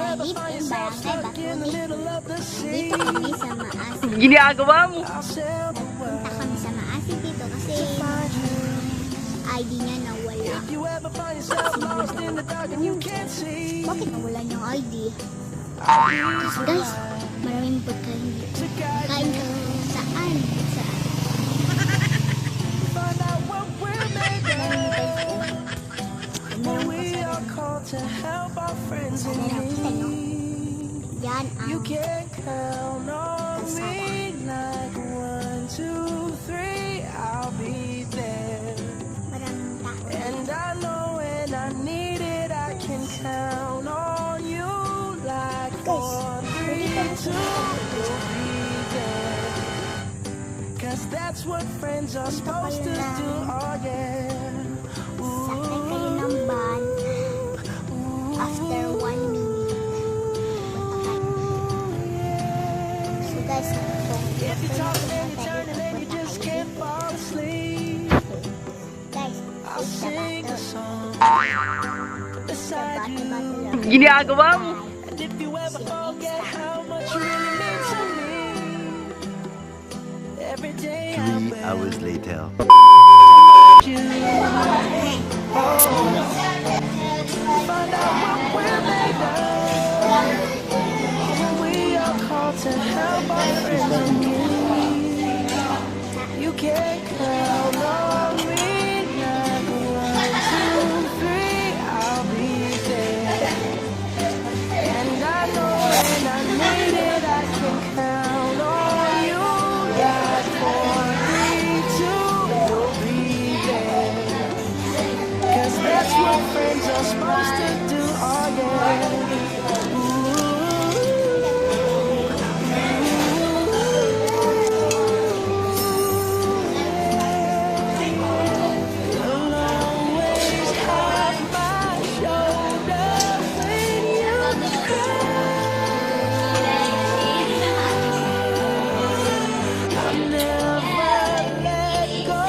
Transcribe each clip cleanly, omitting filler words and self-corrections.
Kahit yung barangay Bakulit. Dito kami sa Maasin. Ginagawa mo. Punta kami sa Maasin dito kasi ID niya nawala. Bakit nawala yung ID? Guys, maraming pagkain dito. Kain ka saan? Saan? Yan ang maraming tao. That's what friends are supposed to do. Oh yeah. Sakay kayo ng van after 1 minute. So guys, If you talk and you turn and then you just can't fall asleep, guys, I'll sing a song beside you. Ginagawa mo. And if you ever forget how much you really mean to me, every day I 3 hours later. you. Find out what we're made of. We are called to help our friends in need. You can count on me. 1, 2, 3, I'll be there. And I know when I need it, I can count on you. Like 4, 3, 2, you'll be there. 'Cause that's what friends are supposed to do. Oh yeah. You'll always have my shoulder when you cry. I'll never let go,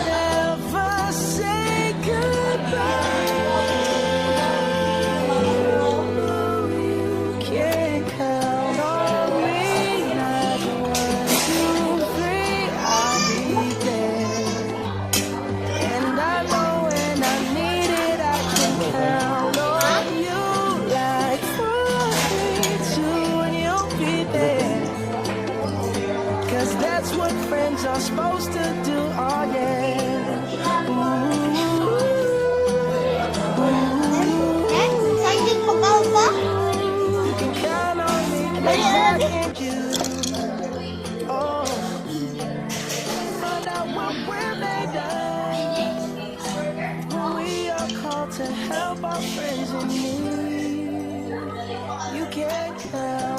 never say goodbye. You can count on me. Like 1, 2, 3, I'll be there. And I know when I need it, I can count on you. Like 4, 3, 2, and you'll be there. 'Cause that's what friends are supposed to do. Oh yeah. Saging pagkaw ba? You can count on me 'cause I can do. Oh, find out what we're made of. We are called to help our friends in need. You can count